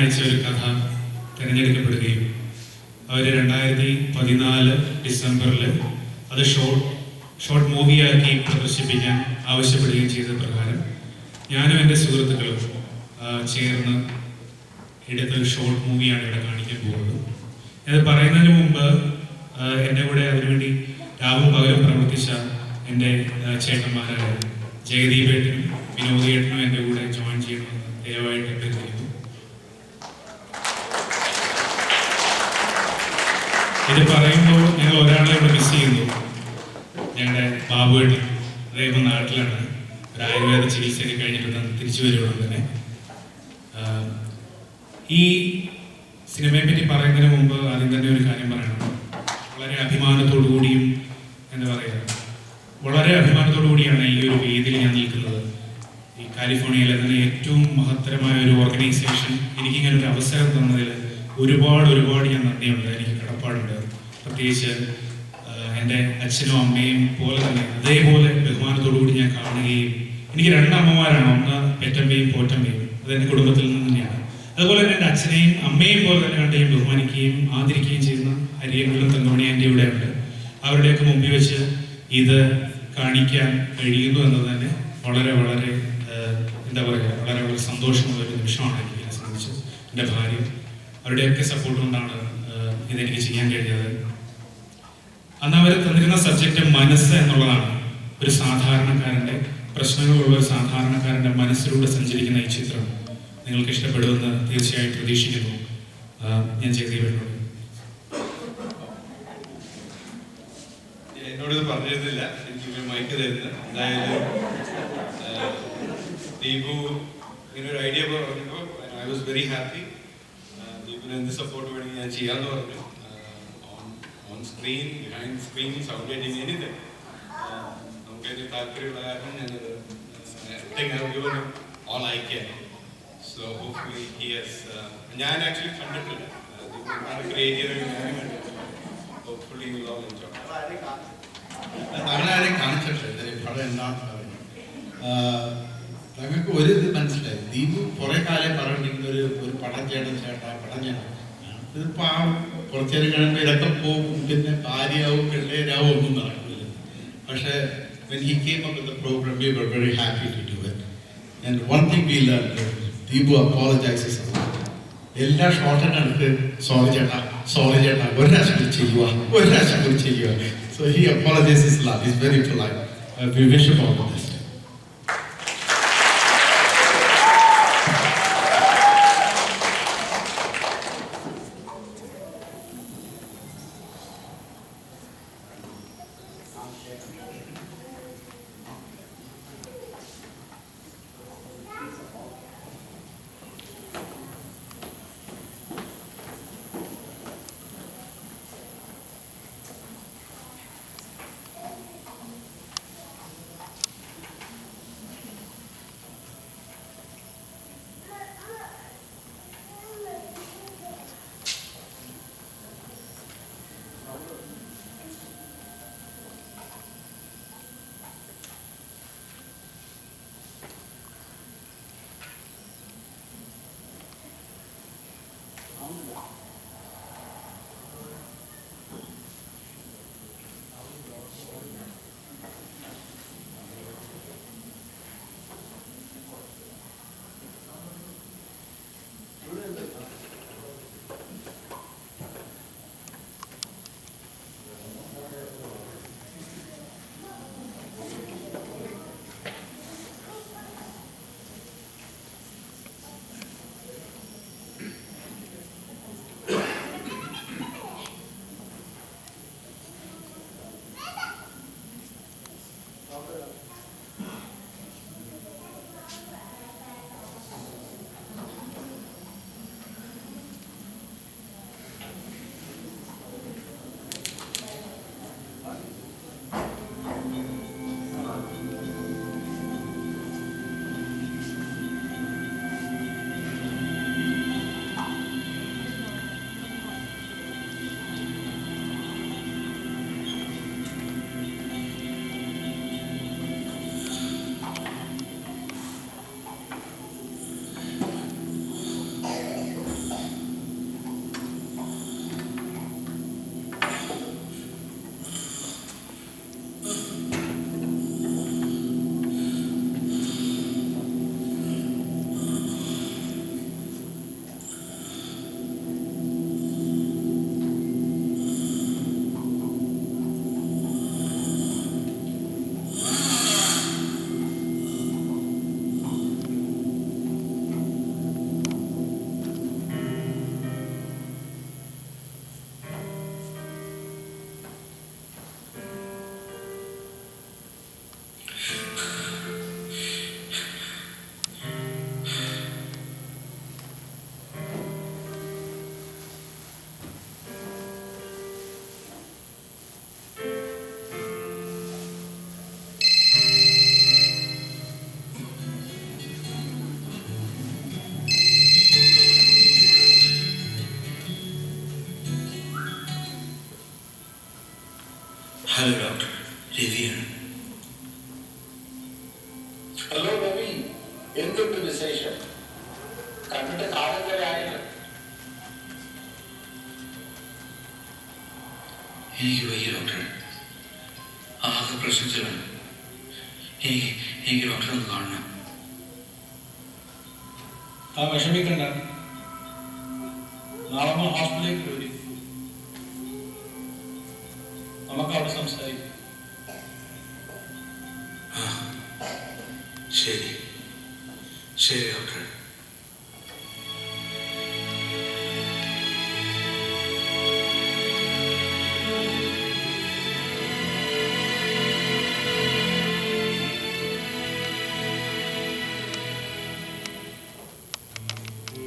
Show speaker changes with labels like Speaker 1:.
Speaker 1: അയച്ച ഒരു കഥ തിരഞ്ഞെടുക്കപ്പെടുകയും അവർ 2014 ഡിസംബറിൽ അത് ഷോർട്ട് മൂവിയാക്കി പ്രദർശിപ്പിക്കാൻ ആവശ്യപ്പെടുകയും ചെയ്ത പ്രകാരം ഞാനും എൻ്റെ സുഹൃത്തുക്കളും ചേർന്ന് എടുത്തൊരു ഷോർട്ട് മൂവിയാണ് ഇവിടെ കാണിക്കാൻ പോകുന്നത്. അത് പറയുന്നതിന് മുമ്പ് എൻ്റെ കൂടെ അതിനുവേണ്ടി രാവും പകലും പ്രവർത്തിച്ച എൻ്റെ ചേട്ടന്മാരായ ജയദീപേട്ടനും വിനോദേട്ടനും എൻ്റെ കൂടെ ജോയിൻ ചെയ്യണമെന്ന് ദയവായിട്ട് അഭ്യർത്ഥിക്കുന്നു. ഇത് പറയുമ്പോൾ ഞങ്ങൾ ഒരാളെ ഇവിടെ മിസ് ചെയ്യുന്നു. ഞങ്ങളുടെ ബാബുവേട്ടൻ, അദ്ദേഹം നാട്ടിലാണ്, ഒരു ആയുർവേദ ചികിത്സയൊക്കെ കഴിഞ്ഞിട്ട് തിരിച്ചു വരുവാണ് തന്നെ. ഈ സിനിമയെ പറ്റി പറയുന്നതിന് മുമ്പ് ആദ്യം തന്നെ ഒരു കാര്യം പറയണം. വളരെ അഭിമാനത്തോടു കൂടിയും എന്താ പറയുക, വളരെ അഭിമാനത്തോടു കൂടിയാണ് ഈ ഒരു വേദിയിൽ ഞാൻ നിൽക്കുന്നത്. ഈ കാലിഫോർണിയയിലെ തന്നെ ഏറ്റവും മഹത്തരമായ ഒരു ഓർഗനൈസേഷൻ എനിക്കിങ്ങനെ ഒരു അവസരം തന്നതിൽ ഒരുപാട് ഞാൻ നന്ദിയുണ്ട്, എനിക്ക് കടപ്പാടുണ്ട്. പ്രത്യേകിച്ച് എൻ്റെ അച്ഛനും അമ്മയും പോലെ തന്നെ അതേപോലെ ബഹുമാനത്തോടു കൂടി ഞാൻ കാണുകയും, എനിക്ക് 2 അമ്മമാരാണ്, ഒന്ന് പെറ്റമ്മയും പോറ്റമ്മയും, അതെൻ്റെ കുടുംബത്തിൽ നിന്ന് തന്നെയാണ്. അതുപോലെ തന്നെ എൻ്റെ അച്ഛനെയും അമ്മയും പോലെ തന്നെ കണ്ട് ഞാൻ ബഹുമാനിക്കുകയും ആദരിക്കുകയും ചെയ്യുന്ന അരിയങ്ങളും തങ്കമണി ആൻ്റി ഇവിടെയുണ്ട്. അവരുടെയൊക്കെ മുമ്പിൽ വെച്ച് ഇത് കാണിക്കാൻ കഴിയുന്നു എന്നത് തന്നെ വളരെ എന്താ പറയുക, വളരെ സന്തോഷമുള്ള ഒരു നിമിഷമാണ് എനിക്ക് സംബന്ധിച്ച്. എൻ്റെ ഭാര്യ, അവരുടെയൊക്കെ സപ്പോർട്ട് കൊണ്ടാണ് ഇതെനിക്ക് ചെയ്യാൻ കഴിഞ്ഞത്. അന്ന് അവർ തന്നിരുന്ന സബ്ജക്റ്റ് മനസ്സ് എന്നുള്ളതാണ്. ഒരു സാധാരണക്കാരൻ്റെ പ്രശ്നങ്ങളുള്ള ഒരു സാധാരണക്കാരൻ്റെ മനസ്സിലൂടെ സഞ്ചരിക്കുന്ന ഈ ചിത്രം നിങ്ങൾക്ക് ഇഷ്ടപ്പെടുമെന്ന് തീർച്ചയായും പ്രതീക്ഷിക്കുന്നു. ഞാൻ ചെയ്തിട്ടുണ്ട്.
Speaker 2: എന്നോട് പറഞ്ഞിരുന്നില്ല, എനിക്ക് മൈക്ക് തരുന്നത്. എന്തായാലും ദീപു ഇങ്ങനൊരു ഐഡിയ പറഞ്ഞപ്പോൾ ഐ വാസ് വെരി ഹാപ്പി. ദീപിന് എന്ത് സപ്പോർട്ട് വേണമെങ്കിൽ ഞാൻ ചെയ്യാമെന്ന് പറഞ്ഞു. On screen, behind screen, sound editing, anything നമുക്കതിന് താല്പര്യമുള്ള കാരണം ഞാനത് all I can. So hopefully he has. ഞാൻ ആക്ച്വലി കണ്ടിട്ടില്ല, ക്രിയേറ്റ് ചെയ്ത ഞാനും കണ്ടിട്ടില്ല. Hopefully you will all enjoy.
Speaker 3: നമ്മളാരെയും കാണിച്ചിട്ടില്ല പടം എന്താണെന്ന് പറഞ്ഞു. ഞങ്ങൾക്ക് ഒരു ഇത് മനസ്സിലായി. ദീപു കുറെ കാലം പറഞ്ഞിരിക്കുന്ന ഒരു പടം ചെയ്യണം ചേട്ടാ, പടം ചെയ്യണം. ഇതിപ്പോൾ ആ കുറച്ചു നേരം കഴിയുമ്പോൾ ഇതൊക്കെ പോകും, പിന്നെ ഭാര്യയാവും പിള്ളേരാവും ഒന്നും നടക്കില്ല. പക്ഷേ when he came up with the program, we were very happy to do it. And one thing we learned, Deepu apologizes a lot. എല്ലാ ഷോർട്ടും കണ്ടിട്ട് സോറി ചേട്ടാ ഒരു പ്രാവശ്യം കൂടി ചെയ്യുക. So he apologizes a lot. He's very polite. We wish him all the best.
Speaker 4: Hello doctor, രവിയാണ്.
Speaker 5: Hello Ravi, എന്തുണ്ട് വിശേഷം? കണ്ടിട്ട് കാലങ്ങളായല്ലോ.
Speaker 4: എനിക്ക് വയ്യ ഡോക്ടർ, ആകെ പ്രശ്നത്തിലാണ്. എനിക്ക് ഡോക്ടറെ ഒന്ന് കാണണം.
Speaker 5: വിഷമിക്കണ്ട, നാളെ ഹോസ്പിറ്റലിലേക്ക് വരും, നമുക്ക് അവിടെ സംസാരിക്കാം.
Speaker 4: ശരി ശരി ഡോക്ടർ.